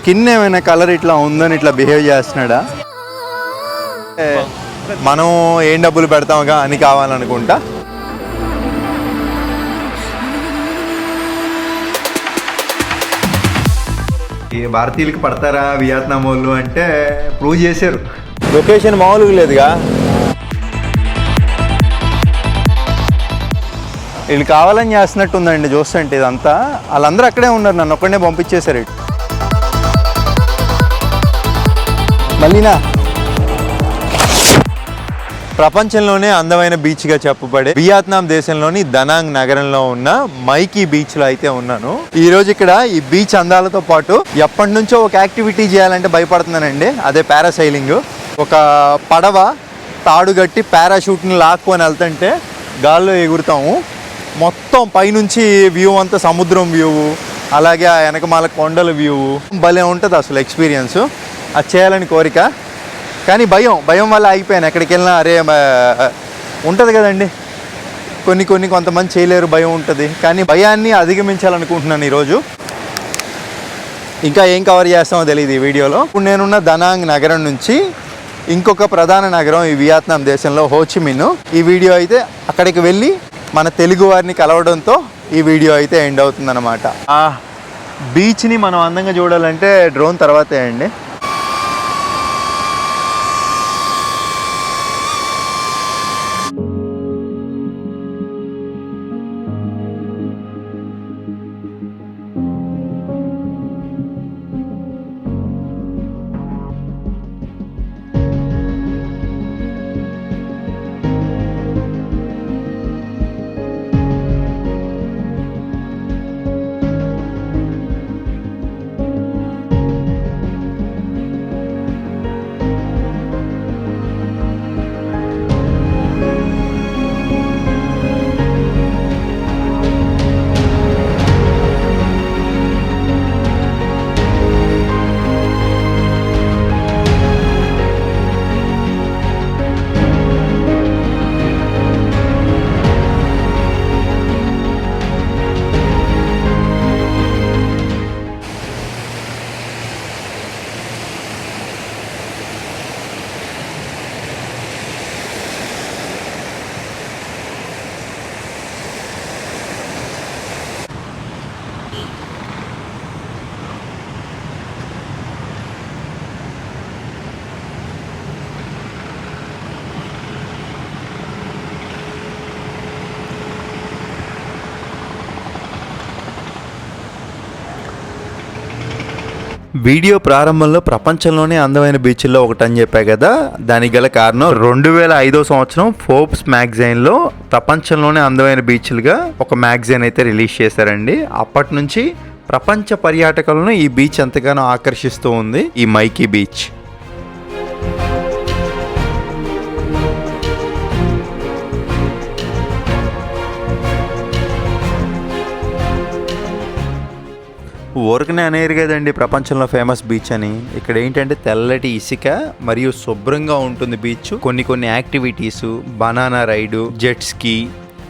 Skin ఏమైనా colour ఇట్లా ఉందని ఇట్లా బిహేవ్ చేస్తున్నాడా? మనం ఏం డబ్బులు పెడతాముగా అని కావాలనుకుంటా. భారతీయులకి పడతారా వియత్నాం వాళ్ళు అంటే ప్రూవ్ చేశారు. లొకేషన్ మామూలుగా లేదుగా. వీళ్ళు కావాలని చేస్తున్నట్టు ఉందండి చూస్తుంటే. ఇదంతా వాళ్ళందరూ అక్కడే ఉన్నారు, నన్ను ఒక్కడనే పంపించేశారు ఇటు. మళ్ళీనా ప్రపంచంలోనే అందమైన బీచ్గా చెప్పబడే వియత్నాం దేశంలోని దనాంగ్ నగరంలో ఉన్న మైకీ బీచ్లో అయితే ఉన్నాను. ఈరోజు ఇక్కడ ఈ బీచ్ అందాలతో పాటు ఎప్పటి నుంచో ఒక యాక్టివిటీ చేయాలంటే భయపడుతున్నానండి. అదే పారాసైలింగ్. ఒక పడవ తాడుగట్టి పారాషూట్ని లాక్కొని వెళ్తుంటే గాల్లో ఎగురుతాము. మొత్తం పైనుంచి వ్యూ అంతా సముద్రం వ్యూ, అలాగే ఆ వెనకమాల కొండల వ్యూ భలే ఉంటుంది అసలు ఎక్స్పీరియన్స్. అది చేయాలని కోరిక, కానీ భయం వల్ల ఆగిపోయాను. ఎక్కడికి వెళ్ళినా అరే ఉంటుంది కదండి, కొంతమంది చేయలేరు, భయం ఉంటుంది. కానీ భయాన్ని అధిగమించాలనుకుంటున్నాను ఈరోజు. ఇంకా ఏం కవర్ చేస్తామో తెలియదు ఈ వీడియోలో. ఇప్పుడు నేనున్న దనాంగ్ నగరం నుంచి ఇంకొక ప్రధాన నగరం ఈ వియత్నాం దేశంలో హోచిమిన్. ఈ వీడియో అయితే అక్కడికి వెళ్ళి మన తెలుగు వారిని కలవడంతో ఈ వీడియో అయితే ఎండ్ అవుతుందన్నమాట. ఆ బీచ్ని మనం అందంగా చూడాలంటే డ్రోన్ తర్వాతే అండి. వీడియో ప్రారంభంలో ప్రపంచంలోనే అందమైన బీచ్ల్లో ఒకటని చెప్పా కదా. దానికి గల కారణం 2005 సంవత్సరం ఫోర్బ్స్ మ్యాగజైన్లో ప్రపంచంలోనే అందమైన బీచ్లుగా ఒక మ్యాగజైన్ అయితే రిలీజ్ చేశారండి. అప్పటి నుంచి ప్రపంచ పర్యాటకులను ఈ బీచ్ ఎంతగానో ఆకర్షిస్తూ ఉంది, ఈ మైకీ బీచ్. ఊరకనే అనేరు కదండి ప్రపంచంలో ఫేమస్ బీచ్ అని. ఇక్కడ ఏంటంటే తెల్లటి ఇసుక మరియు శుభ్రంగా ఉంటుంది బీచ్. కొన్ని activities, banana ride, jet ski,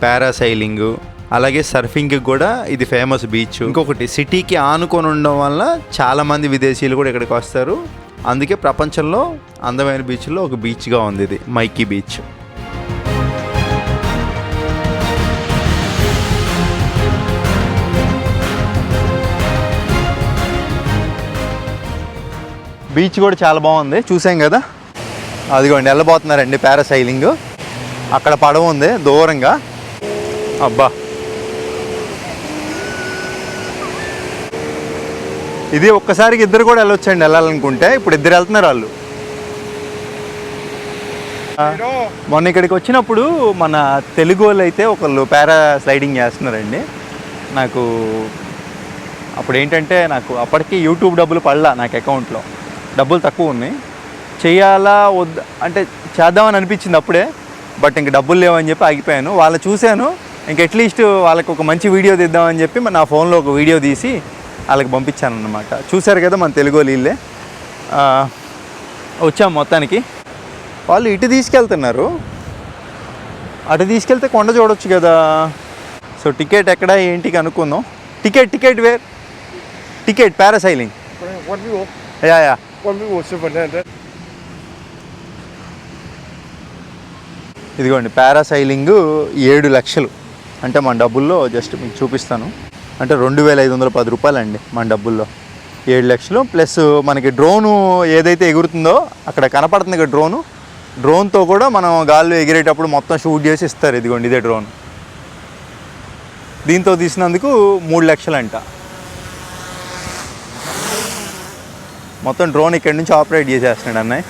parasailing, అలాగే సర్ఫింగ్ కూడా ఇది ఫేమస్ బీచ్. ఇంకొకటి సిటీకి ఆనుకొని ఉండడం వల్ల చాలా మంది విదేశీయులు కూడా ఇక్కడికి వస్తారు. అందుకే ప్రపంచంలో అందమైన బీచ్లో ఒక బీచ్గా ఉంది ఇది మైకీ బీచ్. బీచ్ కూడా చాలా బాగుంది, చూసాం కదా. అదిగోండి వెళ్ళబోతున్నారండి పారాసైలింగ్. అక్కడ పడవ ఉంది దూరంగా. అబ్బా, ఇది ఒక్కసారికి ఇద్దరు కూడా వెళ్ళొచ్చండి వెళ్ళాలనుకుంటే. ఇప్పుడు ఇద్దరు వెళ్తున్నారు వాళ్ళు. మొన్న ఇక్కడికి వచ్చినప్పుడు మన తెలుగు వాళ్ళు అయితే ఒకళ్ళు పారాస్లైడింగ్ చేస్తున్నారండి. నాకు అప్పుడు ఏంటంటే అప్పటికి యూట్యూబ్ డబ్బులు పడలా, నాకు అకౌంట్లో డబ్బులు తక్కువ ఉన్నాయి. చేయాలా వద్దు అంటే చేద్దామని అనిపించింది అప్పుడే, బట్ ఇంక డబ్బులు లేవని చెప్పి ఆగిపోయాను. వాళ్ళని చూశాను, ఇంక అట్లీస్ట్ వాళ్ళకి ఒక మంచి వీడియో తీద్దామని చెప్పి నా ఫోన్లో ఒక వీడియో తీసి వాళ్ళకి పంపించాను అన్నమాట. చూశారు కదా మన తెలుగు వీళ్ళే. వచ్చాం మొత్తానికి. వాళ్ళు ఇటు తీసుకెళ్తున్నారు, అటు తీసుకెళ్తే కొండ చూడొచ్చు కదా. సో టికెట్ ఎక్కడ ఏంటి కనుక్కుందాం. Ticket where ticket parasailing 1V6. Yeah yeah 1V6 700. ఇదిగోండి పారాసైలింగ్ 7 లక్షలు అంటే మన డబ్బుల్లో జస్ట్ మీకు చూపిస్తాను అంటే 2510 రూపాయలు అండి మన డబ్బుల్లో 7 లక్షలు ప్లస్ మనకి డ్రోను ఏదైతే ఎగురుతుందో అక్కడ కనపడుతుంది కదా డ్రోన్తో కూడా మనం గాల్లో ఎగిరేటప్పుడు మొత్తం షూట్ చేసి ఇస్తారు. ఇదిగోండి ఇదే డ్రోన్, దీంతో తీసినందుకు 3 లక్షలు అంట. మొత్తం డ్రోన్ ఇక్కడి నుంచి ఆపరేట్ చేసేస్తున్నాడు అన్నయ్య.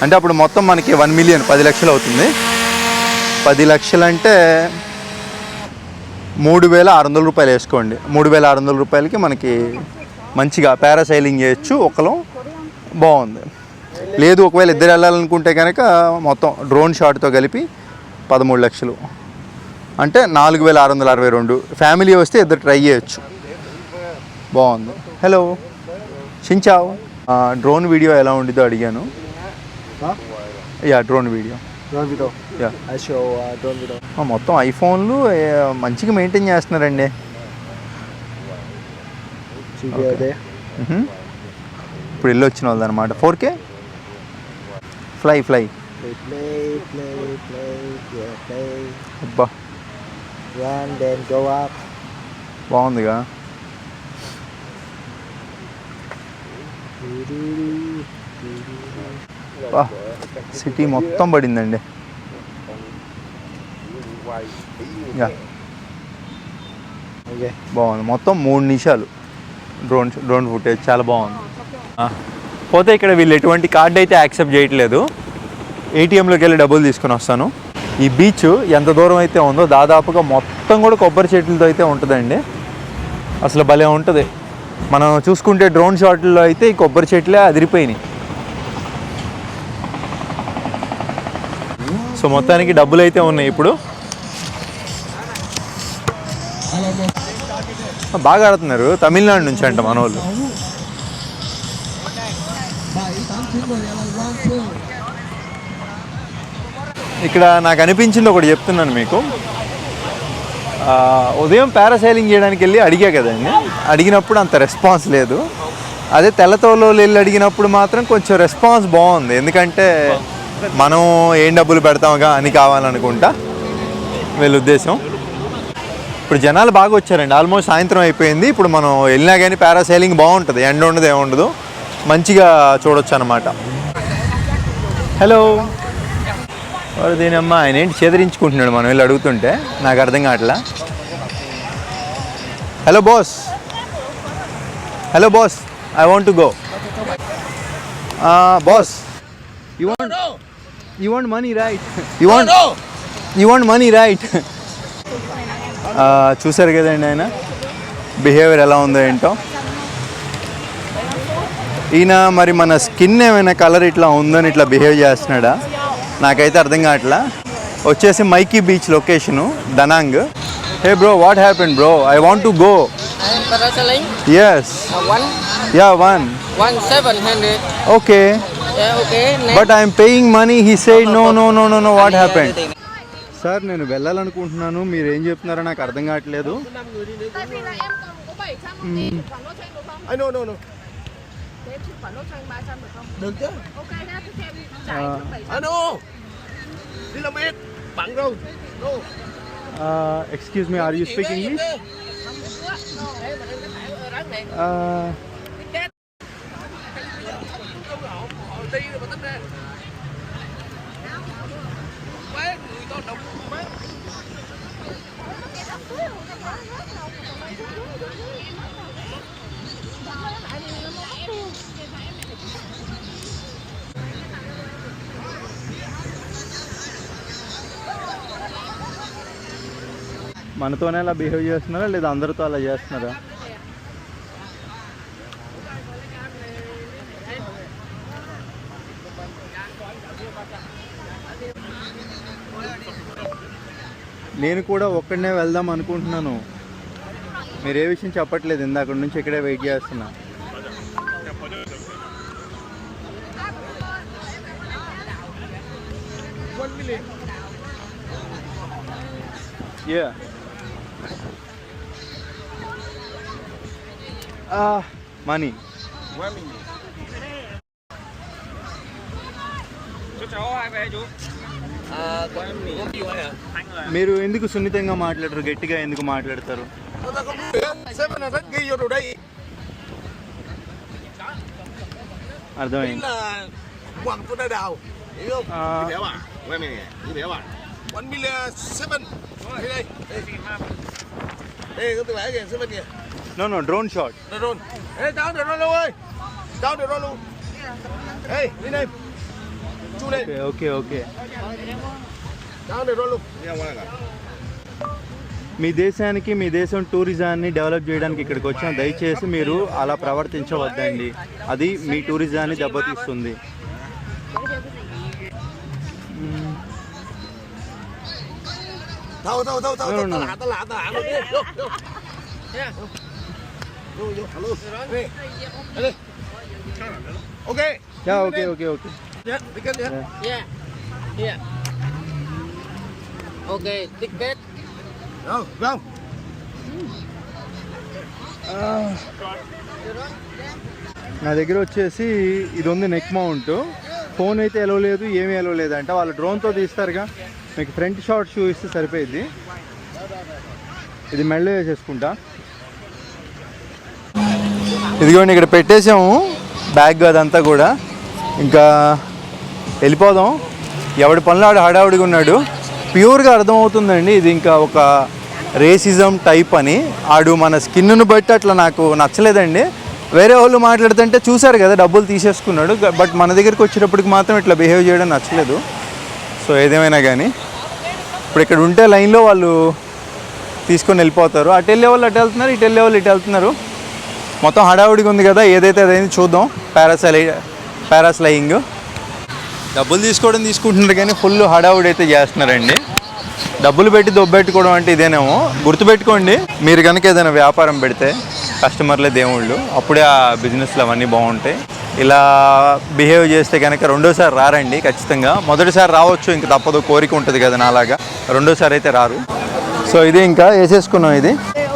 అంటే అప్పుడు మొత్తం మనకి 1 మిలియన్ 10 లక్షలు అవుతుంది. 10 లక్షలు అంటే 3600 రూపాయలు వేసుకోండి. 3600 రూపాయలకి మనకి మంచిగా పారాసైలింగ్ చేయొచ్చు. ఒకలం బాగుంది. లేదు ఒకవేళ ఇద్దరు వెళ్ళాలనుకుంటే కనుక మొత్తం డ్రోన్ షాట్తో కలిపి 13 లక్షలు అంటే 4662. ఫ్యామిలీ వస్తే ఇద్దరు ట్రై చేయొచ్చు. బాగుంది. హలో షించావ్, డ్రోన్ వీడియో ఎలా ఉండిదో అడిగాను. Yeah drone video. యా మొత్తం ఐఫోన్లు మంచిగా మెయింటైన్ చేస్తున్నారండి. ఇప్పుడు వెళ్ళి వచ్చిన వాళ్ళు అనమాట. 4K ఫ్లై అబ్బా బాగుందిగా. సిటీ మొత్తం పడిందండి. బాగుంది. మొత్తం 3 నిమిషాలు డ్రోన్ ఫుటేజ్ చాలా బాగుంది. పోతే ఇక్కడ వీళ్ళు ఎటువంటి కార్డు అయితే యాక్సెప్ట్ చేయట్లేదు. ఏటీఎంలోకి వెళ్ళి డబ్బులు తీసుకుని వస్తాను. ఈ బీచ్ ఎంత దూరం అయితే ఉందో దాదాపుగా మొత్తం కూడా కొబ్బరి చెట్లతో అయితే ఉంటుందండి. అసలు భలే ఉంటుంది. మనం చూసుకుంటే డ్రోన్ షాట్లో అయితే ఈ కొబ్బరి చెట్లే అదిరిపోయినాయి. సో మొత్తానికి డబ్బులు అయితే ఉన్నాయి. ఇప్పుడు బాగా ఆడుతున్నారు. తమిళనాడు నుంచి అంట మన వాళ్ళు. ఇక్కడ నాకు అనిపించింది ఒకటి చెప్తున్నాను మీకు. ఉదయం పారాసైలింగ్ చేయడానికి వెళ్ళి అడిగా కదండి, అడిగినప్పుడు అంత రెస్పాన్స్ లేదు. అదే తెల్లతోలో వెళ్ళి అడిగినప్పుడు మాత్రం కొంచెం రెస్పాన్స్ బాగుంది. ఎందుకంటే మనం ఏం డబ్బులు పెడతాముగా అని కావాలనుకుంటా వీళ్ళ ఉద్దేశం. ఇప్పుడు జనాలు బాగా వచ్చారండి. ఆల్మోస్ట్ సాయంత్రం అయిపోయింది. ఇప్పుడు మనం వెళ్ళినా కానీ పారాసైలింగ్ బాగుంటుంది. ఎండ ఉండదు ఏముండదు, మంచిగా చూడొచ్చు అనమాట. హలో వాడు దీనమ్మా ఆయన ఏంటి చెదిరించుకుంటున్నాడు మనం వెళ్ళి అడుగుతుంటే, నాకు అర్థం కావట్లా. Hello boss, I want to go. Boss you want money right? you want money right? చూసారు కదండి ఆయన బిహేవియర్ ఎలా ఉందో ఏంటో. ఈయన మరి మన స్కిన్ ఏమైనా కలర్ ఇట్లా ఉందని ఇట్లా బిహేవ్ చేస్తున్నాడా నాకైతే అర్థం కావట్లా. వచ్చేసి My Khe beach location Danang. Hey bro, what happen bro? I want to go. Yes. One. 700. Okay. Yeah, okay. But I am paying money. He said no. What happened? Sir నేను వెళ్ళాలనుకుంటున్నాను, మీరు ఏం చెప్తున్నారో నాకు అర్థం కావట్లేదు. Excuse me, are you speaking English? మనతోనే అలా బిహేవ్ చేస్తున్నారా లేదా అందరితో అలా చేస్తున్నారా? నేను కూడా ఒక్కడనే వెళ్దాం అనుకుంటున్నాను. మీరు ఏ విషయం చెప్పట్లేదు. ఇందాక నుంచి ఇక్కడే వెయిట్ చేస్తున్నా. మనీ. మీరు ఎందుకు సున్నితంగా మాట్లాడరు, గట్టిగా ఎందుకు మాట్లాడతారు? అర్థమైంది. No, no, drone shot. Drone. Ê, down the drone luôn ơi. Down the drone luôn. Ê, đi đây. Chu đây. Okay, okay. Down the drone luôn. మీ దేశానికి, మీ దేశం టూరిజాన్ని డెవలప్ చేయడానికి ఇక్కడికి వచ్చాం. దయచేసి మీరు అలా ప్రవర్తించవద్దండి, అది మీ టూరిజాన్ని దెబ్బతీస్తుంది. Thôi thôi thôi thôi, tao lạ luôn đi. Vô. Vô, hello. Đi. Đi. Ok. Yeah, okay, okay, okay. Yeah, ticket yeah. Yeah. Yeah. Okay, ticket. Go. నా దగ్గర వచ్చేసి ఇది ఉంది, నెక్ మౌంట్. ఫోన్ అయితే ఎలో లేదు, ఏమీ ఎలో లేదంట. వాళ్ళు డ్రోన్తో తీస్తారుగా, మీకు ఫ్రంట్ షాట్ షూ ఇస్తే సరిపోయింది. ఇది మెళ్ళో వేసేసుకుంటా. ఇదిగోండి ఇక్కడ పెట్టేసాము బ్యాగ్, అదంతా కూడా. ఇంకా వెళ్ళిపోదాం. ఎవడి పనులు ఆడు హడావుడిగా ఉన్నాడు. ప్యూర్గా అర్థమవుతుందండి ఇది ఇంకా ఒక రేసిజం టైప్ అని. ఆడు మన స్కిన్ను బట్టి అట్లా నాకు నచ్చలేదండి. వేరే వాళ్ళు మాట్లాడుతుంటే చూశారు కదా, డబ్బులు తీసేసుకున్నాడు. బట్ మన దగ్గరికి వచ్చేటప్పటికి మాత్రం ఇట్లా బిహేవ్ చేయడం నచ్చలేదు. సో ఏదేమైనా కానీ ఇప్పుడు ఇక్కడ ఉంటే లైన్లో వాళ్ళు తీసుకొని వెళ్ళిపోతారు. అటు వెళ్ళే వాళ్ళు అటు వెళ్తున్నారు, ఇటు వెళ్ళే వాళ్ళు ఇటు వెళ్తున్నారు. మొత్తం హడావుడిగా ఉంది కదా, ఏదైతే అదైంది చూద్దాం. పారాస్లైయింగ్ డబ్బులు తీసుకుంటున్నారు కానీ ఫుల్ హడావుడి అయితే చేస్తున్నారండి. డబ్బులు పెట్టి దొబ్బెట్టుకోవడం అంటే ఇదేనేమో. గుర్తుపెట్టుకోండి, మీరు కనుక ఏదైనా వ్యాపారం పెడితే కస్టమర్లే దేవుళ్ళు, అప్పుడే ఆ బిజినెస్లు అవన్నీ బాగుంటాయి. ఇలా బిహేవ్ చేస్తే కనుక రెండోసారి రారండి ఖచ్చితంగా. మొదటిసారి రావచ్చు, ఇంక తప్పదు, కోరిక ఉంటుంది కదా నాలాగా. రెండోసారి అయితే రారు. సో ఇది ఇంకా వేసేసుకున్నాం ఇది.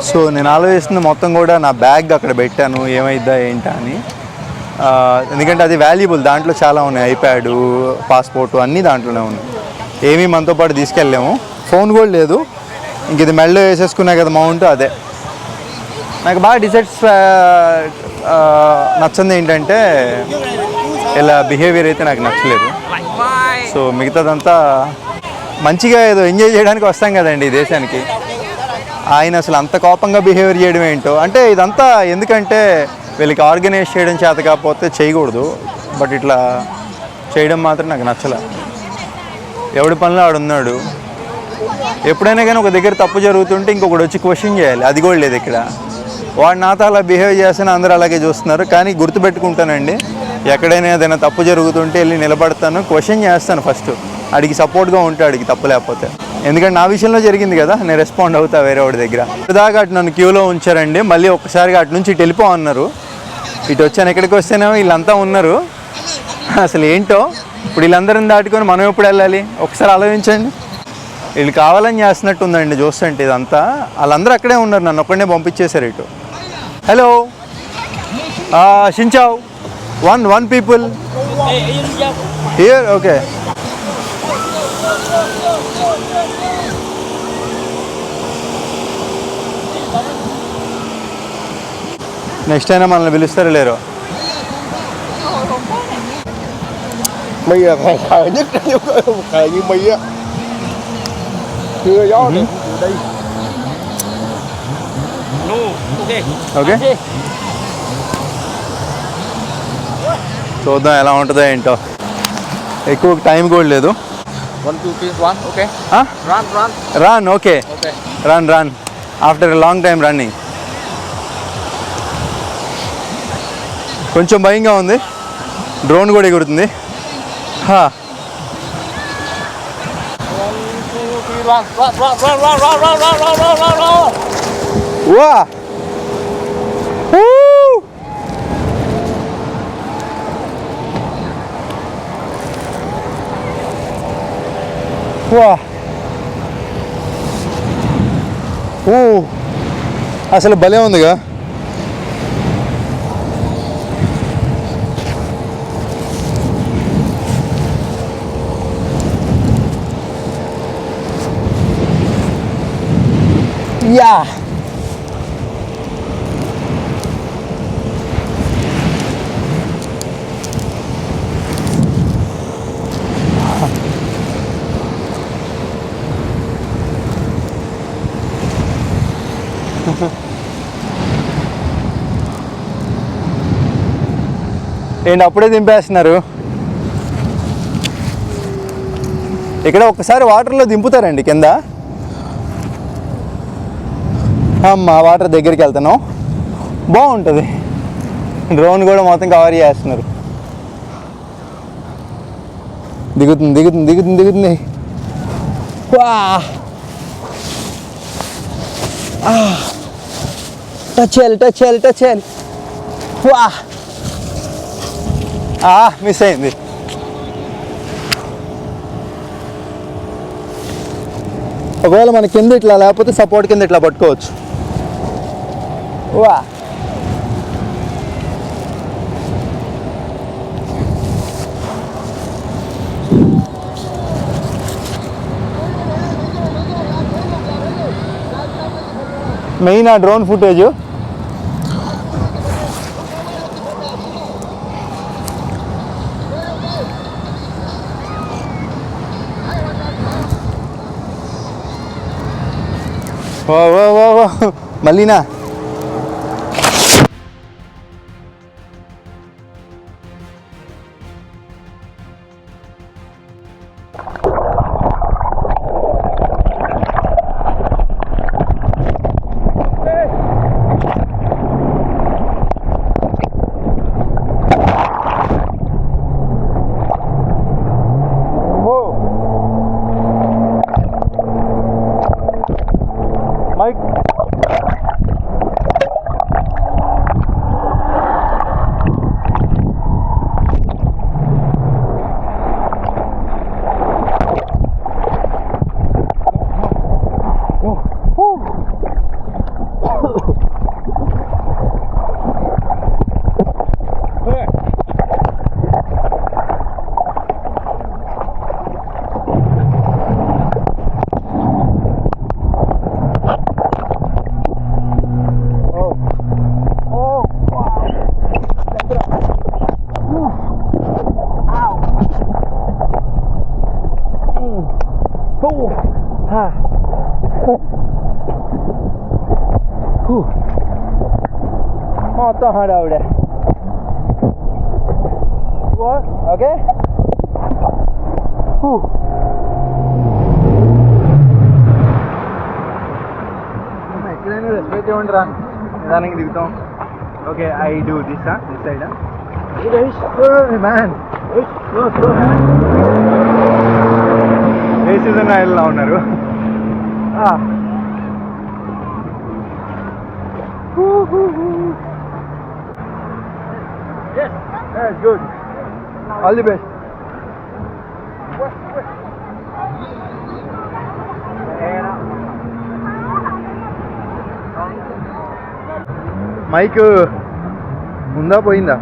సో నేను ఆలోచిస్తుంది మొత్తం కూడా నా బ్యాగ్ అక్కడ పెట్టాను, ఏమైద్దా ఏంటా అని. ఎందుకంటే అది వాల్యుబుల్, దాంట్లో చాలా ఉన్నాయి. ఐప్యాడు, పాస్పోర్టు అన్నీ దాంట్లోనే ఉన్నాయి. ఏమీ మనతో పాటు తీసుకెళ్ళాము. ఫోన్ కూడా లేదు. ఇంక ఇది మెళ్ళో వేసేసుకున్నా కదా మౌంట్, అదే నాకు బాగా నచ్చింది. ఏంటంటే ఇలా బిహేవియర్ అయితే నాకు నచ్చలేదు. సో మిగతాదంతా మంచిగా ఏదో ఎంజాయ్ చేయడానికి వస్తాం కదండి ఈ దేశానికి. ఆయన అసలు అంత కోపంగా బిహేవియర్ చేయడం ఏంటో. అంటే ఇదంతా ఎందుకంటే వీళ్ళకి ఆర్గనైజ్ చేయడం చేత కాకపోతే చేయకూడదు, బట్ ఇట్లా చేయడం మాత్రం నాకు నచ్చలే. ఎవడి పనిలో ఆడున్నాడు. ఎప్పుడైనా కానీ ఒక దగ్గర తప్పు జరుగుతుంటే ఇంకొకటి వచ్చి క్వశ్చన్ చేయాలి, అది కూడా లేదు ఇక్కడ. వాడు నాతో అలా బిహేవ్ చేస్తేనే అందరూ అలాగే చూస్తున్నారు. కానీ గుర్తుపెట్టుకుంటానండి, ఎక్కడైనా ఏదైనా తప్పు జరుగుతుంటే వెళ్ళి నిలబడతాను, క్వశ్చన్ చేస్తాను ఫస్ట్. అడిగి సపోర్ట్గా ఉంటే అడిగి తప్పు లేకపోతే. ఎందుకంటే నా విషయంలో జరిగింది కదా, నేను రెస్పాండ్ అవుతా వేరే వాడి దగ్గర. ఇదాకా అటు నన్ను క్యూలో ఉంచారండి. మళ్ళీ ఒక్కసారిగా అటు నుంచి ఇటు వెళ్ళిపోమన్నారు. ఇటు వచ్చాను, ఎక్కడికి వస్తేనేమో వీళ్ళంతా ఉన్నారు. అసలు ఏంటో ఇప్పుడు వీళ్ళందరిని దాటుకొని మనం ఎప్పుడు వెళ్ళాలి ఒకసారి ఆలోచించండి. వీళ్ళు కావాలని చేస్తున్నట్టు ఉందండి చూస్తుంటే ఇదంతా. వాళ్ళందరూ అక్కడే ఉన్నారు, నన్ను ఒక్కడనే పంపించేశారు ఇటు. హలో షించావ్, one people here. Okay, next అయినా మనల్ని పిలుస్తారో లేరో. Mì là khờ nhất khờ như mì á. Chưa gió đi. Okay, చూద్దాం ఎలా ఉంటుందో ఏంటో. ఎక్కువ టైం కూడా లేదు. 1, 2, 3, 1. Okay. Run. Run. Okay, Okay. Run after a long time running. కొంచెం భయంగా ఉంది, డ్రోన్ కూడా ఎగురుతుంది. 1, 2, 3, run. వా వా అసలు భలే ఉందిగా. యా ఏంటి అప్పుడే దింపేస్తున్నారు. ఇక్కడ ఒక్కసారి వాటర్లో దింపుతారండి కింద. అమ్మ వాటర్ దగ్గరికి వెళ్తాను, బాగుంటుంది. డ్రోన్ కూడా మొత్తం కవర్ చేస్తున్నారు. దిగుతుంది దిగుతుంది దిగుతుంది దిగుతుంది. వా టచ్ చేయాలి టచ్ చేయాలి టచ్ చేయాలి. వా మిస్ అయింది. ఒకవేళ మన కింద ఇట్లా లేకపోతే సపోర్ట్ కింద ఇట్లా పట్టుకోవచ్చు. వా మెయిన్ ఆ డ్రోన్ ఫుటేజ్. మళ్ళీనా మైక్ మొత్తం హడావుడే. ఓకే ఎక్కడైనా రెస్పెక్ట్ ఇవ్వండిరా, నిదానికి దిగుతాం. Okay I do this this side man. A season ఆయిల్లా ఉన్నారు. Good, all the best. Mic ఉందా పోయిందా?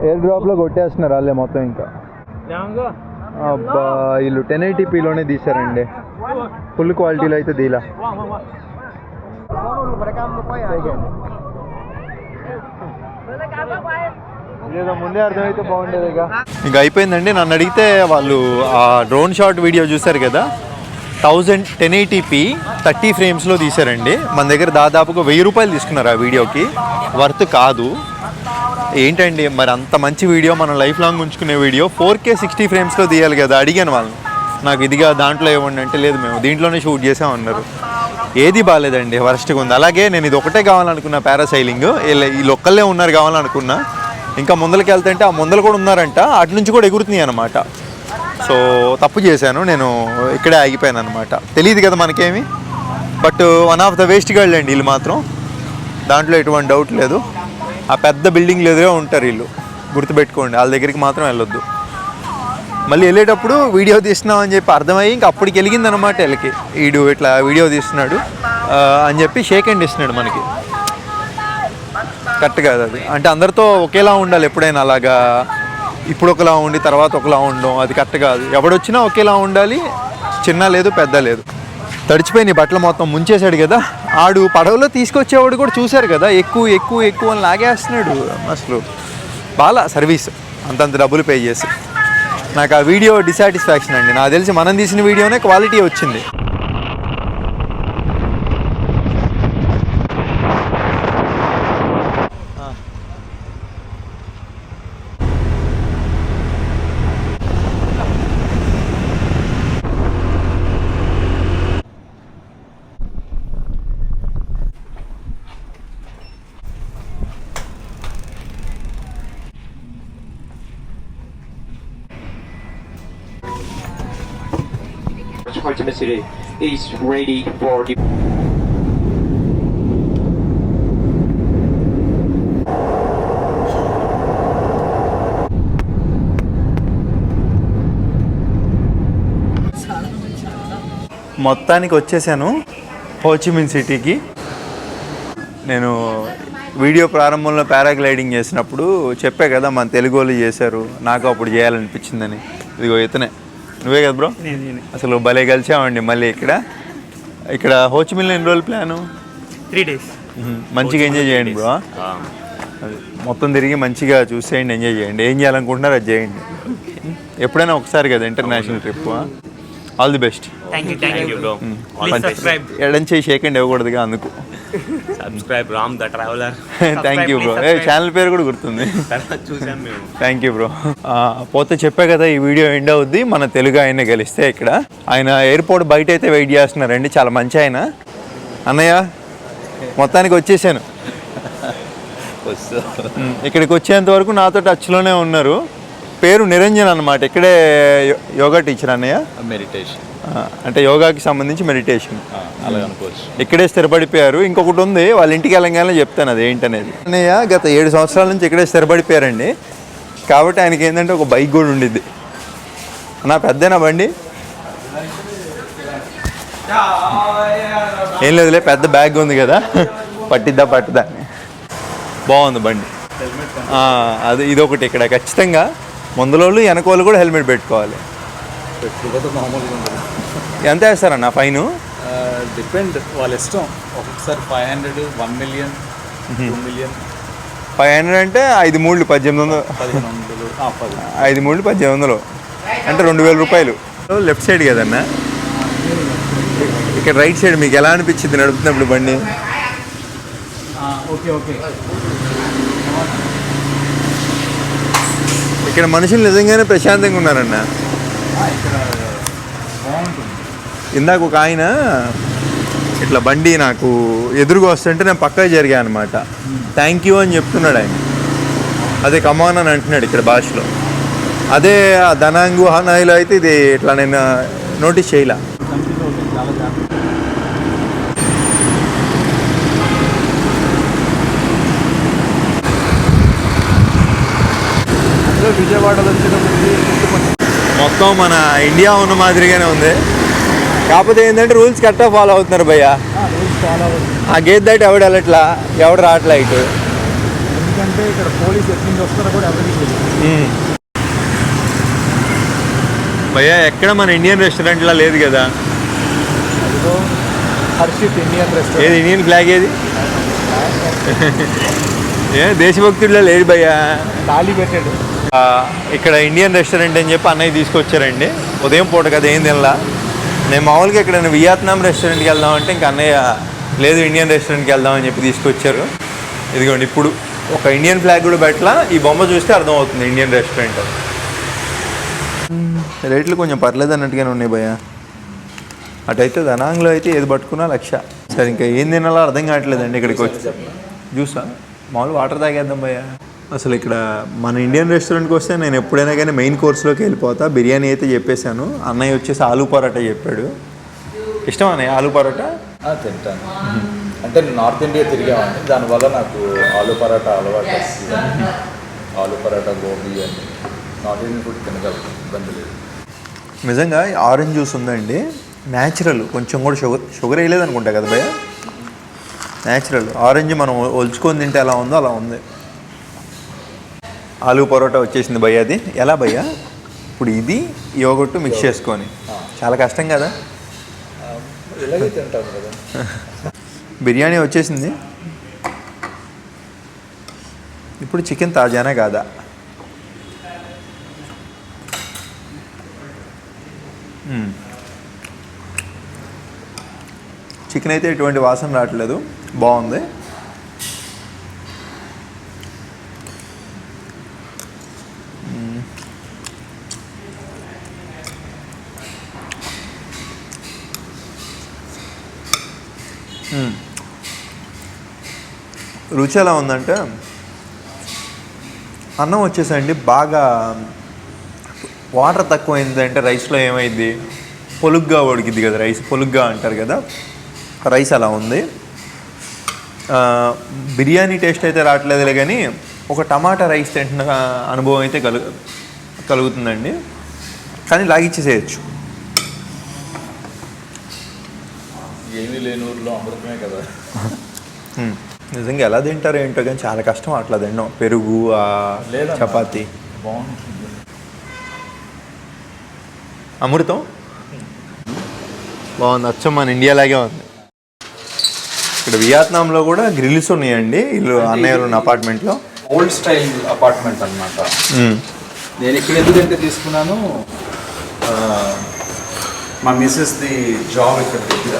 ఎయిర్ డ్రాప్లో కొట్టేస్తున్నారు వాళ్ళే మొత్తం. ఇంకా అబ్బా వీళ్ళు 1080pలోనే తీశారండి, ఫుల్ క్వాలిటీలో అయితే దీలా. ఏదో ముందే అర్థమైతే బాగుండేది. ఇంకా అయిపోయిందండి. నన్ను అడిగితే వాళ్ళు ఆ డ్రోన్ షాట్ వీడియో చూశారు కదా, 1080p 30 ఫ్రేమ్స్లో తీశారండి. మన దగ్గర దాదాపుగా 1000 రూపాయలు తీసుకున్నారు ఆ వీడియోకి. వర్త్ కాదు. ఏంటండి మరి అంత మంచి వీడియో మనం లైఫ్ లాంగ్ ఉంచుకునే వీడియో 4K 60 ఫ్రేమ్స్లో తీయాలి కదా. అడిగాను వాళ్ళని, నాకు ఇదిగా దాంట్లో ఇవ్వండి అంటే లేదు మేము దీంట్లోనే షూట్ చేసామన్నారు. ఏది బాగాలేదండి, వరస్ట్గా ఉంది. అలాగే నేను ఇది ఒకటే కావాలనుకున్నా, పారాసైలింగ్. వీళ్ళు ఒక్కళ్ళే ఉన్నారు కావాలనుకున్నా. ఇంకా ముందరికి వెళ్తుంటే ఆ ముందలు కూడా ఉన్నారంట, అటు నుంచి కూడా ఎగురుతున్నాయి అనమాట. సో తప్పు చేశాను, నేను ఇక్కడే ఆగిపోయాను అనమాట. తెలియదు కదా మనకేమి. But one of the waste girl అండి వీళ్ళు మాత్రం, దాంట్లో ఎటువంటి డౌట్ లేదు. ఆ పెద్ద బిల్డింగ్లు ఎదురే ఉంటారు వీళ్ళు, గుర్తుపెట్టుకోండి. వాళ్ళ దగ్గరికి మాత్రం వెళ్ళొద్దు. మళ్ళీ వెళ్ళేటప్పుడు వీడియో తీస్తున్నామని చెప్పి అర్థమయ్యి ఇంకా అప్పటికి వెలిగిందనమాట వీళ్ళకి. వీడు ఇట్లా వీడియో తీస్తున్నాడు అని చెప్పి షేక్ హ్యాండ్ ఇస్తున్నాడు మనకి. కరెక్ట్ కాదు అది. అంటే అందరితో ఒకేలా ఉండాలి ఎప్పుడైనా. అలాగా ఇప్పుడు ఒకలా ఉండి తర్వాత ఒకలా ఉండడం అది కరెక్ట్ కాదు. ఎవడొచ్చినా ఒకేలా ఉండాలి, చిన్న లేదు పెద్ద లేదు. తడిచిపోయిన బట్టలు మొత్తం ముంచేశాడు కదా. ఆడు పడవలో తీసుకొచ్చేవాడు కూడా చూశారు కదా, ఎక్కువ ఎక్కువ ఎక్కువ అని లాగేస్తున్నాడు. అసలు బాగా సర్వీస్ అంతంత డబ్బులు పే చేసి. నాకు ఆ వీడియో డిసాటిస్ఫాక్షన్ అండి. నాకు తెలిసి మనం తీసిన వీడియోనే క్వాలిటీ వచ్చింది. Ho Chi Minh City is ready for the మొత్తానికి వచ్చేసాను హోచిమిన్ సిటీకి. నేను వీడియో ప్రారంభంలో పారాగ్లైడింగ్ చేసినప్పుడు చెప్పా కదా, మన తెలుగు వాళ్ళు చేశారు, నాకు అప్పుడు చేయాలనిపించిందని. ఇదిగో ఇతనే, నువ్వే కదా బ్రో? అసలు భలే కలిసామండి మళ్ళీ ఇక్కడ హోచిమిన్లో ఎన్ని రోజులు ప్లాను? 3 days. మంచిగా ఎంజాయ్ చేయండి బ్రో. అది మొత్తం తిరిగి మంచిగా చూసేయండి, ఎంజాయ్ చేయండి. ఏం చేయాలనుకుంటున్నారో అది చేయండి. ఎప్పుడైనా ఒకసారి కదా international trip. All the best. Thank you bro. Please subscribe. ఎడం చేయి షేకండి ఇవ్వకూడదుగా, అందుకు. Subscribe Ram the Traveler. Thank you bro. Channel పేరు కూడా గుర్తుంది. చూసాం మేము. Thank you bro. పోతే చెప్పా కదా, ఈ వీడియో ఎండ్ అవుద్ది మన తెలుగు ఆయన గెలిస్తే. ఇక్కడ ఆయన ఎయిర్పోర్ట్ బయట అయితే వెయిట్ చేస్తున్నారండి, చాలా మంచి ఆయన. అన్నయ్య మొత్తానికి వచ్చేసాను. ఇక్కడికి వచ్చేంత వరకు నాతో టచ్లోనే ఉన్నారు. పేరు నిరంజన్ అన్నమాట. ఇక్కడే యోగా టీచర్ అన్నయ్య. మెడిటేషన్ అంటే యోగాకి సంబంధించి మెడిటేషన్. అలా అనుకోవచ్చు. ఇక్కడే స్థిరపడిపోయారు. ఇంకొకటి ఉంది, వాళ్ళ ఇంటికి వెళ్ళగానే చెప్తాను అది ఏంటనేది. అన్నయ్య గత 7 సంవత్సరాల నుంచి ఇక్కడే స్థిరపడిపోయారండి. కాబట్టి ఆయనకి ఏంటంటే ఒక బైక్ కూడా ఉండిద్ది. నా పెద్దనా బండి ఏం లేదులే, పెద్ద బ్యాగ్ ఉంది కదా, పట్టిద్దా అని. బాగుంది బండి. అది ఇదొకటి ఇక్కడ ఖచ్చితంగా ముందులోళ్ళు వెనకోళ్ళు కూడా హెల్మెట్ పెట్టుకోవాలి. పెట్టుకోకపోతే మామూలుగా ఉంటుంది. ఎంత వేస్తారన్న ఫైన్? డిపెండ్, వాళ్ళ ఇష్టం. ఒక్కొక్కసారి 500, 1 million, 2 million. 500 అంటే 5 3 1800. 5 3 1800 అంటే 2000 రూపాయలు. లెఫ్ట్ సైడ్ కదన్నా. ఇక్కడ రైట్ సైడ్ మీకు ఎలా అనిపించింది నడుపుతున్నప్పుడు బండి? ఓకే. ఇక్కడ మనుషులు నిజంగానే ప్రశాంతంగా ఉన్నారన్న. ఇందాక ఒక ఆయన ఇట్లా బండి నాకు ఎదురుగా వస్తుంటే నేను పక్కకి జరిగా అనమాట. థ్యాంక్ యూ అని చెప్తున్నాడు ఆయన. అదే కమాన్ అని అంటున్నాడు ఇక్కడ భాషలో. అదే దనాంగు హనాయిలో అయితే ఇది ఇట్లా నేను నోటీస్ చేయలే. విజయవాడలో మొత్తం మన ఇండియా ఉన్న మాదిరిగానే ఉంది. కాకపోతే ఏంటంటే రూల్స్ కరెక్ట్గా ఫాలో అవుతున్నారు భయ్య. ఆ గేట్ దాటి ఎవడు వెళ్ళట్లా, ఎవడు రావట్లా ఇటు. ఎందుకంటే ఇక్కడ పోలీస్ ఎక్కడి నుంచి వస్తారో కూడా ఎవరికి భయ్య ఎక్కడ మన ఇండియన్ రెస్టారెంట్లా లేదు కదా. Harshit Indian restaurant. ఏది ఇండియన్ ఫ్లాగ్ ఏది? ఏ దేశభక్తుల్లో లేదు భయ్య. తాళి పెట్టాడు. ఇక్కడ ఇండియన్ రెస్టారెంట్ అని చెప్పి అన్నయ్య తీసుకొచ్చారండి. ఉదయం పూట కదా ఏం తినలా. నేను మామూలుగా ఇక్కడ వియత్నాం రెస్టారెంట్కి వెళ్దామంటే ఇంకా అన్నయ్య లేదు ఇండియన్ రెస్టారెంట్కి వెళ్దామని చెప్పి తీసుకొచ్చారు. ఇదిగోండి ఇప్పుడు ఒక ఇండియన్ ఫ్లాగ్ కూడా పెట్టలా. ఈ బొమ్మ చూస్తే అర్థమవుతుంది ఇండియన్ రెస్టారెంట్. రేట్లు కొంచెం పర్లేదు అన్నట్టుగానే ఉన్నాయి భయ్య. అటైతే దనాంగ్లో అయితే ఏది పట్టుకున్నా 1,00,000. సరే ఇంకా ఏం తినాలో అర్థం కావట్లేదండి. ఇక్కడికి వచ్చి జ్యూసా మామూలు వాటర్ తాగేద్దాం భయ్య. అసలు ఇక్కడ మన ఇండియన్ రెస్టారెంట్కి వస్తే నేను ఎప్పుడైనా కానీ మెయిన్ కోర్స్లోకి వెళ్ళిపోతా. బిర్యానీ అయితే చెప్పేశాను. అన్నయ్య వచ్చేసి ఆలూ పరోటా చెప్పాడు. ఇష్టం అన్నయ్య ఆలూ పరోటా? తింటాను. అంటే నార్త్ ఇండియా తిరిగామండి, దానివల్ల నాకు ఆలూ పరోటా అలవాటు. ఆలూ పరోటా, గోబీ అని నార్త్ ఇండియన్ ఫుడ్ తినగలను, ఇబ్బంది లేదు. నిజంగా ఆరెంజ్ జ్యూస్ ఉందండి, న్యాచురల్. కొంచెం కూడా షుగర్ వేయలేదు అనుకుంటా కదా భయ్య. న్యాచురల్ ఆరెంజ్ మనం ఒలుచుకొని తింటే ఎలా ఉందో అలా ఉంది. ఆలూ పరోటా వచ్చేసింది భయ్య. అది ఎలా భయ్య? ఇప్పుడు ఇది యోగట్టు మిక్స్ చేసుకొని చాలా కష్టం కదా. ఇలాగే తింటాం కదా. బిర్యానీ వచ్చేసింది. ఇప్పుడు చికెన్ తాజానే కాదా? చికెన్ అయితే ఎటువంటి వాసన రావట్లేదు, బాగుంది. రుచి ఎలా ఉందంటే అన్నం వచ్చేసండి బాగా వాటర్ తక్కువైందంటే రైస్లో ఏమైంది, పొలుగ్గా ఉడికిద్ది కదా రైస్, పొలుగ్గా అంటారు కదా, రైస్ అలా ఉంది. బిర్యానీ టేస్ట్ అయితే రావట్లేదులే కానీ ఒక టమాటా రైస్ తింటున్న అనుభవం అయితే కలుగుతుందండి. కానీ లాగిచ్చేసేయచ్చు. ఏమీ లేని ఊర్లో అమృతమే కదా. నిజంగా ఎలా తింటారో ఏంటో కానీ చాలా కష్టం అట్లా తినడం. పెరుగు, చపాతి బాగుంటుంది. అమృతం బాగుంది, అచ్చం మన ఇండియాలాగే ఉంది. ఇక్కడ వియత్నాంలో కూడా గ్రిల్స్ ఉన్నాయండి ఇల్లు అన్నయ్యలు ఉన్న అపార్ట్మెంట్లో. ఓల్డ్ స్టైల్ అపార్ట్మెంట్ అనమాట. నేను ఇక్కడ ఎందుకంటే తీసుకున్నాను, మా మిస్సెస్ది జాబ్ ఇక్కడ దగ్గర.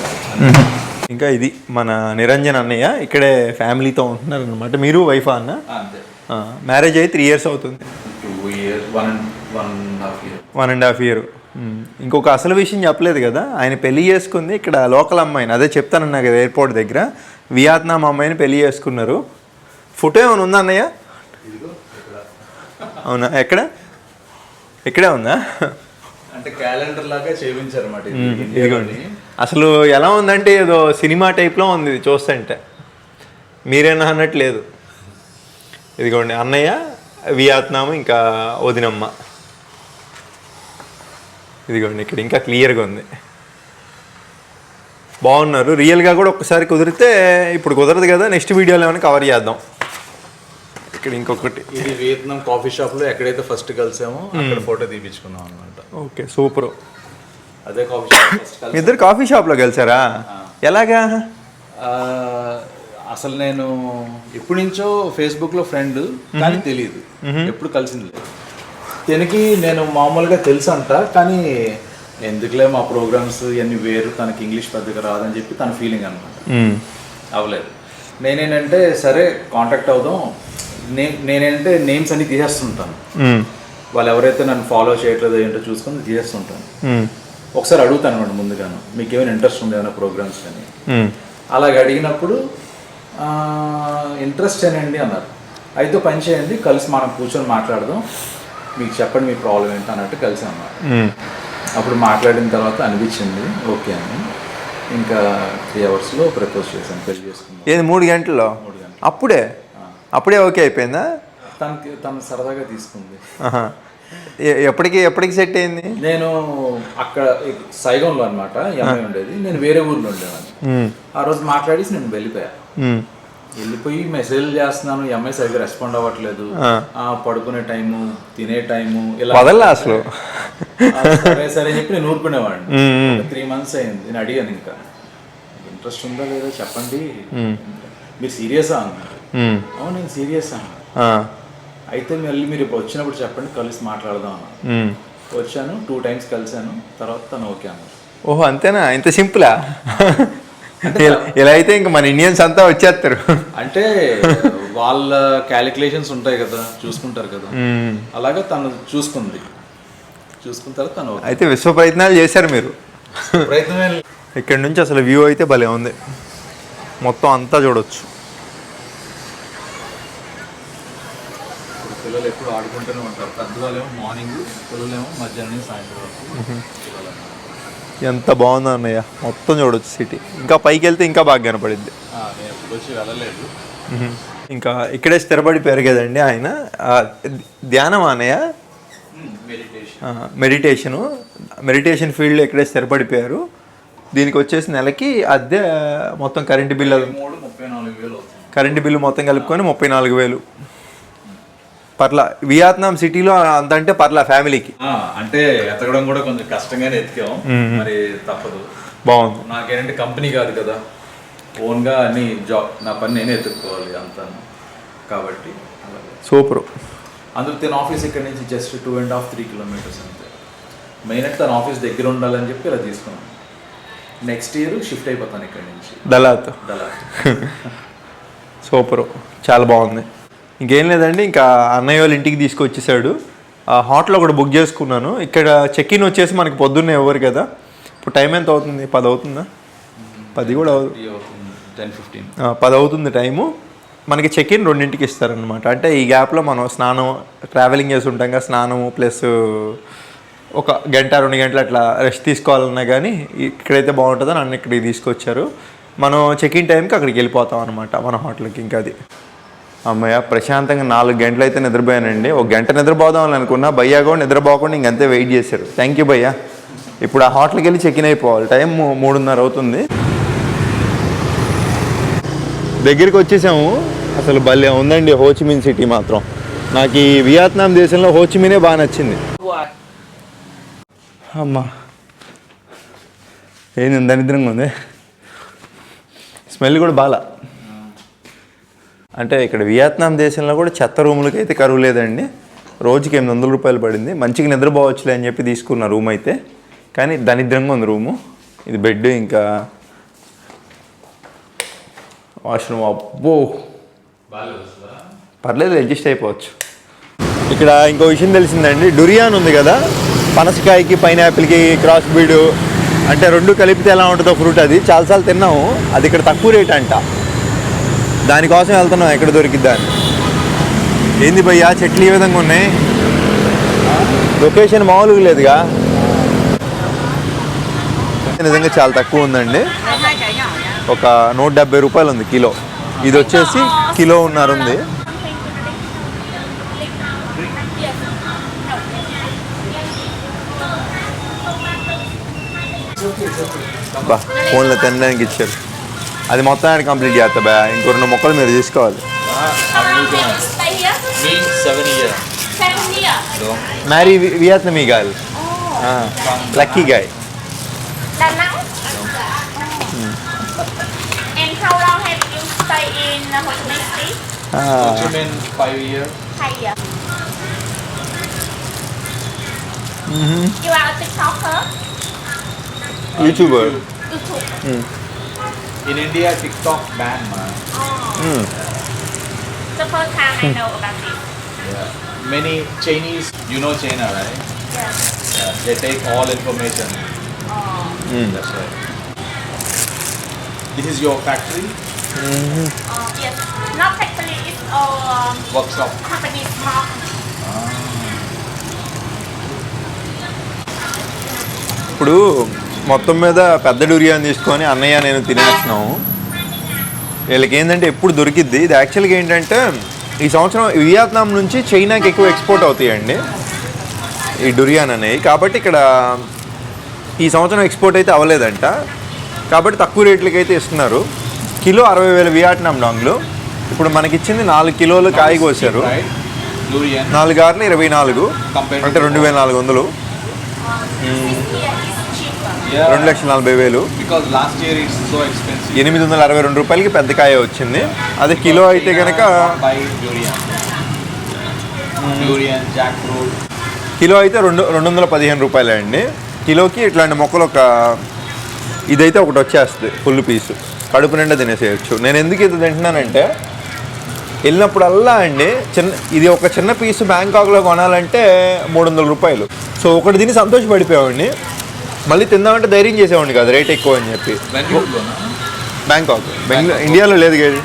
ఇంకా ఇది మన నిరంజన్ అన్నయ్య ఇక్కడే ఫ్యామిలీతో ఉంటున్నారు అనమాట. మీరు వైఫా అన్న? అంతే. మ్యారేజ్ అయ్యి 3 years అవుతుంది. 2 years, 1.5 years. 1.5 year. ఇంకొక అసలు విషయం చెప్పలేదు కదా, ఆయన పెళ్లి చేసుకుంది ఇక్కడ లోకల్ అమ్మాయిని, అదే చెప్తానన్నా కదా ఎయిర్పోర్ట్ దగ్గర, వియత్నాం అమ్మాయిని పెళ్లి చేసుకున్నారు. ఫోటో ఏమైనా ఉందా అన్నయ్య? అవునా, ఎక్కడే ఉందా? అంటే క్యాలెండర్ లాగా చేయించారు అన్నమాట. ఇదిగోండి. అసలు ఎలా ఉందంటే ఏదో సినిమా టైప్లో ఉంది ఇది చూస్తుంటే, మీరేనా అన్నట్లేదు. ఇదిగోండి అన్నయ్య, వియత్నాం, ఇంకా వదినమ్మ. ఇదిగోండి ఇక్కడ ఇంకా క్లియర్గా ఉంది, బాగున్నారు. రియల్గా కూడా ఒక్కసారి కుదిరితే, ఇప్పుడు కుదరదు కదా, నెక్స్ట్ వీడియోలో ఏమైనా కవర్ చేద్దాం. ఇక్కడ ఇంకొకటి, ఇది వియత్నాం కాఫీ షాప్లో ఎక్కడైతే ఫస్ట్ కలిసామో అక్కడ ఫోటో తీపించుకున్నాం అనమాట. Okay, super. అదే కాఫీ షాప్. ఇద్దరు కాఫీ షాప్లో కలిసారా? ఎలాగా? అసలు నేను ఎప్పటి నుంచో ఫేస్బుక్లో ఫ్రెండ్, కానీ తెలియదు, ఎప్పుడు కలిసింది లేదు. తనకి నేను మామూలుగా తెలుసు అంట, కానీ ఎందుకులే మా ప్రోగ్రామ్స్ ఇవన్నీ వేరు, తనకి ఇంగ్లీష్ పెద్దగా రాదని చెప్పి తన ఫీలింగ్ అనమాట. అవ్వలేదు. నేనేంటంటే సరే కాంటాక్ట్ అవుదాం, నేనేంటే నేమ్స్ అన్ని తీసేస్తుంటాను. వాళ్ళు ఎవరైతే నన్ను ఫాలో చేయట్లేదు ఏంటో చూసుకొని తీసేస్తుంటాను. ఒకసారి అడుగుతాను అనమాట ముందుగాను, మీకు ఏమైనా ఇంట్రెస్ట్ ఉంది ఏమైనా ప్రోగ్రామ్స్ కానీ. అలాగే అడిగినప్పుడు ఇంట్రెస్ట్ ఏనండి అన్నారు. అయితే పని చేయండి, కలిసి మనం కూర్చొని మాట్లాడదాం, మీకు చెప్పండి మీ ప్రాబ్లం ఏంటి అన్నట్టు కలిసి అన్నారు. అప్పుడు మాట్లాడిన తర్వాత అనిపించింది ఓకే అని. ఇంకా 3 hours ప్రపోజ్ చేశాను, పెళ్లి చేసుకున్నాను. ఏది 3 గంటల్లో? అప్పుడే ఓకే అయిపోయిందా? తను సరదాగా తీసుకుంది. ఎప్పటికి సెట్ అయింది? నేను అక్కడ సైగంలో అనమాట ఎంఐ ఉండేది, నేను వేరే ఊర్లో ఉండేవాడిని. ఆ రోజు మాట్లాడేసి నేను వెళ్ళిపోయి మెసేజ్ చేస్తున్నాను, ఎంఐ సరిగ్గా రెస్పాండ్ అవ్వట్లేదు, పడుకునే టైము, తినే టైము, ఇలా అసలు సరే అని చెప్పి నేను ఊరుకునేవాడిని. 3 months అయింది. నేను అడిగాను, ఇంకా ఇంట్రెస్ట్ ఉందా లేదా చెప్పండి, మీరు సీరియసా అన్నారు. అవును నేను సీరియస్ అన్నా. అయితే మళ్ళీ మీరు ఇప్పుడు వచ్చినప్పుడు చెప్పండి, కలిసి మాట్లాడదాం అన్న. వచ్చాను, 2 times కలిసాను, తర్వాత తను ఓకే అన్నారు. ఓహో అంతేనా? ఇంత సింపులా? ఇలా అయితే ఇంకా మన ఇండియన్స్ అంతా వచ్చేస్తారు. అంటే వాళ్ళ క్యాలిక్యులేషన్స్ ఉంటాయి కదా, చూసుకుంటారు కదా, అలాగా తను చూసుకున్న తర్వాత తను అయితే విశ్వ ప్రయత్నాలు చేశారు మీరు. ప్రయత్నమే. ఇక్కడ నుంచి అసలు వ్యూ అయితే భలే ఉంది, మొత్తం అంతా చూడొచ్చు. పిల్లలు ఎప్పుడు ఆడుకుంటూనే ఉంటారు, పెద్దవాళ్ళేమో మార్నింగ్, పిల్లలేమో మధ్యాహ్నం సాయంత్రం వరకు. ఎంత బాగుందో అన్నయ్య, మొత్తం చూడొచ్చు సిటీ. ఇంకా పైకి వెళ్తే ఇంకా బాగా కనపడిద్ది. నేను ఎప్పుడు వచ్చి వెళ్ళలేదు. ఇంకా ఇక్కడే స్థిరపడిపోయారు కదండి ఆయన. ధ్యానం అన్నయ్య, మెడిటేషన్ ఫీల్డ్లో ఇక్కడే స్థిరపడిపోయారు. దీనికి వచ్చేసి నెలకి అద్దె మొత్తం కరెంటు బిల్లు 34,000 అవుతుంది. కరెంటు బిల్లు మొత్తం కలుపుకొని 34,000 పర్లా. వియత్నాం సిటీలో అంత అంటే పర్లా ఫ్యామిలీకి. అంటే ఎతకడం కూడా కొంచెం కష్టంగానే ఎతికాం, మరి తప్పదు. బాగుంది. నాకేంటంటే కంపెనీ కాదు కదా, ఓన్గా అన్ని జాబ్ నా పని నేనే ఎత్తుక్కోవాలి అంతా, కాబట్టి సూపర్. అందుకు తన ఆఫీస్ ఇక్కడ నుంచి జస్ట్ 2.5-3 కిలోమీటర్స్ అంతే. మెయిన్ అంటే తన ఆఫీస్ దగ్గర ఉండాలని చెప్పి ఇలా తీసుకున్నాను. నెక్స్ట్ ఇయర్ షిఫ్ట్ అయిపోతాను ఇక్కడ నుంచి దళాత్. సూపర్, చాలా బాగుంది. ఇంకేం లేదండి, ఇంకా అన్నయ్య వాళ్ళ ఇంటికి తీసుకొచ్చేసాడు. హోటల్ ఒకటి బుక్ చేసుకున్నాను. ఇక్కడ చెక్ ఇన్ వచ్చేసి మనకి పొద్దున్నే ఇవ్వరు కదా. ఇప్పుడు టైం ఎంత అవుతుంది? 10 అవుతుందా? 10 కూడా అవుతుంది, 10-15 10 అవుతుంది టైము. మనకి చెక్ ఇన్ 2ంటికి ఇస్తారనమాట. అంటే ఈ గ్యాప్లో మనం స్నానం, ట్రావెలింగ్ చేసి ఉంటాం కదా, స్నానము ప్లస్ ఒక 1-2 గంటలు అట్లా రెస్ట్ తీసుకోవాలన్నా కానీ ఇక్కడైతే బాగుంటుందని అన్న ఇక్కడికి తీసుకొచ్చారు. మనం చెక్ ఇన్ టైంకి అక్కడికి వెళ్ళిపోతాం అనమాట మన హోటల్కి. ఇంకా అది అమ్మయ్య, ప్రశాంతంగా 4 గంటలు అయితే నిద్రపోయానండి. 1 గంట నిద్రపోదామని అనుకున్నా, భయ్యా కూడా నిద్రపోకుండా ఇంకంతే వెయిట్ చేశారు. థ్యాంక్ యూ భయ్యా. ఇప్పుడు ఆ హోటల్కి వెళ్ళి చెక్ ఇన్ అయిపోవాలి. టైం 3:30 అవుతుంది. దగ్గరికి వచ్చేసాము. అసలు భలే ఉందండి హోచిమిన్ సిటీ మాత్రం. నాకు ఈ వియత్నాం దేశంలో హోచిమినే బాగా నచ్చింది. అమ్మా ఏంది దరిద్రంగా ఉంది, స్మెల్ కూడా బాగా. అంటే ఇక్కడ వియత్నాం దేశంలో కూడా చెత్త రూములకి అయితే కరువు లేదండి. రోజుకి 800 రూపాయలు పడింది. మంచిగా నిద్రపోవచ్చులే అని చెప్పి తీసుకున్న రూమ్ అయితే, కానీ దరిద్రంగా ఉంది రూము. ఇది బెడ్, ఇంకా వాష్రూమ్. అబ్బో పర్లేదు, అడ్జస్ట్ అయిపోవచ్చు. ఇక్కడ ఇంకో విషయం తెలిసిందండి, డురియాన్ ఉంది కదా, పనసకాయకి పైనాపిల్కి క్రాస్ బీడు అంటే 2 కలిపితే ఎలా ఉంటుందో ఫ్రూట్, అది చాలాసార్లు తిన్నాము. అది ఇక్కడ తక్కువ రేట్ అంట, దానికోసం వెళ్తున్నాం ఎక్కడ దొరికిద్దా అని. ఏంది భయ్యా చెట్లు ఈ విధంగా ఉన్నాయి, లొకేషన్ మామూలుగా లేదుగా. నిజంగా చాలా తక్కువ ఉందండి. ఒక 170 రూపాయలు ఉంది కిలో. ఇది వచ్చేసి కిలో ఉంది. బా ఫోన్లో తినడానికి ఇచ్చారు. అది మొత్తం ఆయన కంప్లీట్ చేస్తా బా. ఇంకో 2 మొక్కలు మీరు తీసుకోవాలి. Marry Vietnamese guy, lucky guy. And how long have you stayed in Ho Chi Minh City? Ho Chi Minh 5 years. 5 years. You are a TikToker? YouTuber. YouTube. In India, TikTok banned, man. The first time I know about this. Yeah. Many Chinese, you know China, right? Yes. Yeah. They take all information. That's right. This is your factory? Yes. Not factory, it's Workshop. company small. ఇప్పుడు మొత్తం మీద పెద్ద డురియాన్ తీసుకొని అన్నయ్య నేను తినేస్తున్నాము. వీళ్ళకి ఏంటంటే ఎప్పుడు దొరికిద్ది. ఇది యాక్చువల్గా ఏంటంటే ఈ సంవత్సరం వియత్నాం నుంచి చైనాకి ఎక్కువ ఎక్స్పోర్ట్ అవుతాయండి ఈ డురియాన్ అనేవి. కాబట్టి ఇక్కడ ఈ సంవత్సరం ఎక్స్పోర్ట్ అయితే అవ్వలేదంట, కాబట్టి తక్కువ రేట్లకి అయితే ఇస్తున్నారు. కిలో 60,000 వియత్నాం డాంగ్లు. ఇప్పుడు మనకిచ్చింది 4 కిలోలు కాయ కోసారు. 4 ఆర్లు 24 అంటే 2,400. 2,40,000. Because last year it's so expensive. 862 రూపాయలకి పెద్ద కాయ వచ్చింది. అదే కిలో అయితే కనుక durian, jackfruit. కిలో అయితే 215 రూపాయలే అండి. కిలోకి ఇట్లాంటి మొక్కలు ఇదైతే ఒకటి వచ్చేస్తుంది ఫుల్ పీసు, కడుపు నిండా తినేసేయచ్చు. నేను ఎందుకు ఇది తింటున్నానంటే వెళ్ళినప్పుడల్లా అండి ఇది ఒక చిన్న పీసు బ్యాంకాక్లో కొనాలంటే 300 రూపాయలు. సో ఒకటి తిని సంతోషపడిపోయామండి. మళ్ళీ తిందామంటే ధైర్యం చేసేవాడిని కాదు, రేట్ ఎక్కువ అని చెప్పి. బ్యాంకాక్, ఇండియాలో లేదు కదా.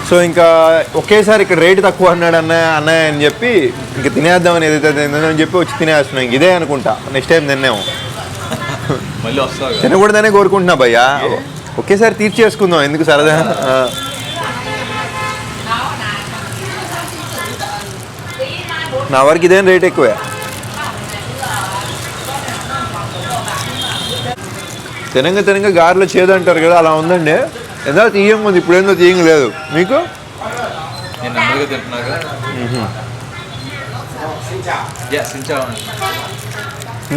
సో ఇంకా ఒకేసారి ఇక్కడ రేటు తక్కువ అన్నాడు అన్నయ్య అని చెప్పి ఇంక తినేద్దామని ఏదైతే తిందని చెప్పి వచ్చి తినేస్తున్నాం. ఇంక ఇదే అనుకుంటా నెక్స్ట్ టైం తిన్నాము. తినకూడదనే కోరుకుంటున్నా భయ్యా, ఒకేసారి తీర్చేసుకుందాం ఎందుకు సరదా. నా వరకు ఇదేం రేట్ ఎక్కువే. తినంగా గారెలో చేదు అంటారు కదా, అలా ఉందండి. ఎంత తీయంగా ఉంది, ఇప్పుడు ఏందో తీయంగా లేదు. మీకు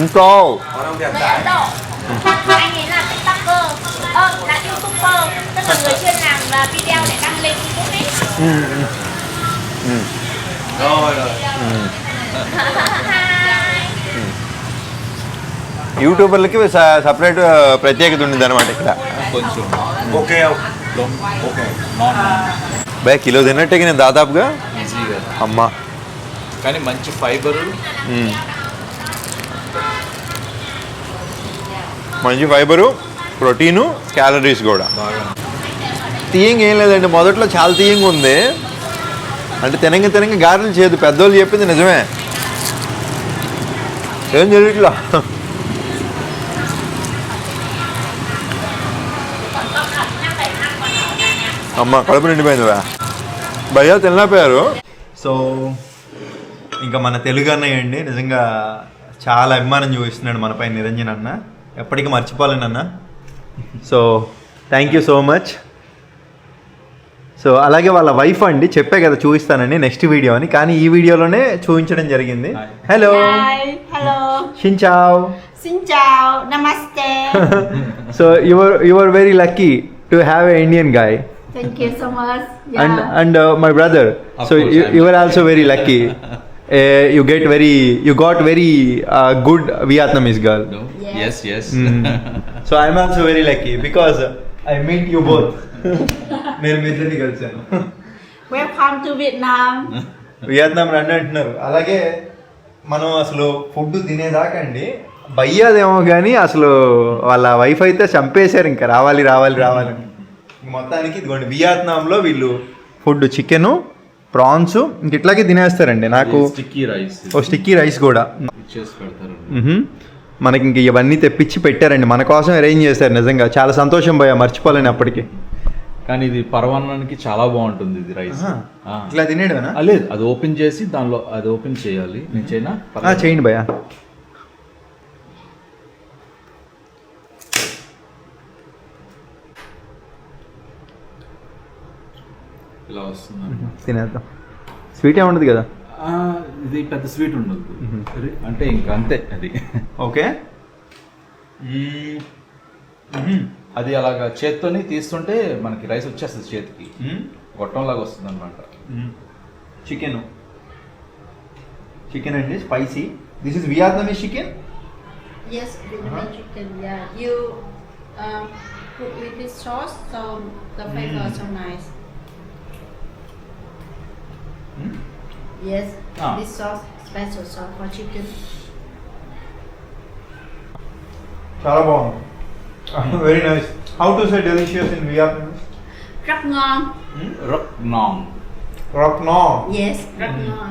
ఇంకా Anh ấy là tiktoker, là youtuber, tức là người chuyên làm video để đăng lên YouTube ấy. యూట్యూబర్లకి సపరేట్ ప్రత్యేకత ఉంది అనమాట ఇక్కడ. కొంచెం ఓకే నాన్ భయ కిలో తిన్నట్టే నేను దాదాపుగా ఈజీగా, అమ్మా. కానీ మంచి ఫైబరు. మంచి ఫైబరు, ప్రోటీను, క్యాలరీస్ కూడా. బాగా తీయంగా ఏం లేదండి, మొదట్లో చాలా తీయంగా ఉంది. అంటే తినంగా గారెలు చేయదు, పెద్దోళ్ళు చెప్పింది నిజమే. ఏం చేయట్లా. అమ్మ కడుపు నిండిపోయింది భయ్యా తినలేకపోయారు. సో ఇంకా మన తెలుగు అన్నయ్య అండి, నిజంగా చాలా అభిమానం చూపిస్తున్నాడు మనపై నిరంజన్ అన్న. ఎప్పటికీ మర్చిపోలేను అన్న. So thank you so much. So అలాగే వాళ్ళ వైఫ్ అండి, చెప్పే కదా చూపిస్తానండి నెక్స్ట్ వీడియో అని, కానీ ఈ వీడియోలోనే చూపించడం జరిగింది. హలో Hi, hello, షిన్చావ్. xin chào, namaste. So you are very lucky to have a Indian guy. Thank you so much. Yeah. And my brother. Of So course, you are also very lucky. You got very good Vietnamese girl. No? Yes. Yes. So I'm also very lucky because I meet you both. నేను మీ ఇద్దరిని కలిసాను. Welcome to Vietnam. Vietnam రండి అంటున్నారు. అలాగే మనం అసలు food తినేదాకా అండి భయ్యాదేమో కానీ అసలు వాళ్ళ వైఫ్ అయితే చంపేశారు, ఇంకా రావాలి మొత్తానికి. ఇదిగోండి వియత్నాంలో వీళ్ళు ఫుడ్ చికెను, ప్రాన్స్ ఇంక ఇట్లాగే తినేస్తారండి. నాకు స్టిక్కీ రైస్ ఓ స్టిక్కీ రైస్ కూడా చేసి పెడతారు. మనకి ఇంక ఇవన్నీ తెప్పించి పెట్టారండి, మన కోసం అరేంజ్ చేశారు. నిజంగా చాలా సంతోషం భయ్యా, మర్చిపోలేను అప్పటికి. కానీ ఇది పరవాన్నానికి చాలా బాగుంటుంది ఇది రైస్. ఇట్లా తినేడునా? లేదు, అది ఓపెన్ చేసి దానిలో అది ఓపెన్ చేయాలి. నేను చేయనా? చేయండి భయ్యా. ఇలా వస్తుంది. తినేద్దాం. స్వీట్ ఏముండదు కదా? ఇది పెద్ద స్వీట్ ఉండదు, అంటే ఇంకా అంతే అది. ఓకే. అది అలాగా చేత్తోని తీస్తుంటే మనకి రైస్ వచ్చేస్తుంది చేతికి, గొట్టంలాగా వస్తుంది అనమాట. చికెన్ అండి spicy. This is Vietnamese chicken. Yes, Vietnamese chicken. Yeah, you cook with this sauce, so the flavor so nice. Yes, this sauce special sauce for chicken. చాలా బాగుంది. Very nice. How to say delicious in Vietnamese? Rất ngon. రక్ నాంగ్. రాక్నో. Yes, rất ngon.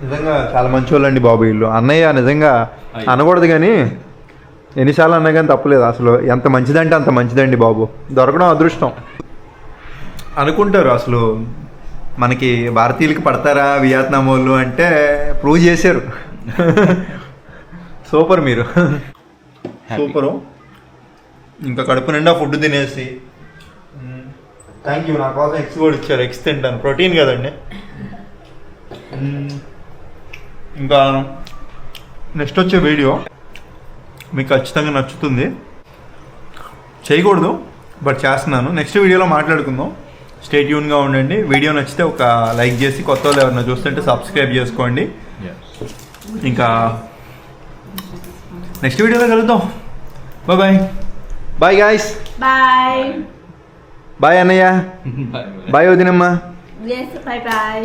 నిజంగా చాలా మంచి వాళ్ళండి బాబు వీళ్ళు. అన్నయ్య నిజంగా అనకూడదు కానీ ఎన్నిసార్లు అన్నా కానీ తప్పలేదు. అసలు ఎంత మంచిదంటే అంత మంచిదండి బాబు. దొరకడం అదృష్టం అనుకుంటారు. అసలు మనకి భారతీయులకి పడతారా వియత్నాం వాళ్ళు అంటే ప్రూవ్ చేశారు. సూపర్ మీరు, సూపరు. ఇంకా కడుపు నిండా ఫుడ్ తినేసి. Thank you. నా కోసం ఎగ్స్ కూడా ఇచ్చారు. ఎగ్స్ తింటాను, ప్రోటీన్ కదండి. ఇంకా నెక్స్ట్ వచ్చే వీడియో మీకు ఖచ్చితంగా నచ్చుతుంది. చేయకూడదు బట్ చేస్తున్నాను. నెక్స్ట్ వీడియోలో మాట్లాడుకుందాం. స్టే ట్యూన్గా ఉండండి. వీడియో నచ్చితే ఒక లైక్ చేసి, కొత్త వాళ్ళు ఎవరైనా చూస్తుంటే సబ్స్క్రైబ్ చేసుకోండి. ఇంకా నెక్స్ట్ వీడియోలో కలుద్దాం. Bye bye guys. Bye. Bye అన్నయ్య. బాయ్ వదినమ్మ. Yes, bye bye.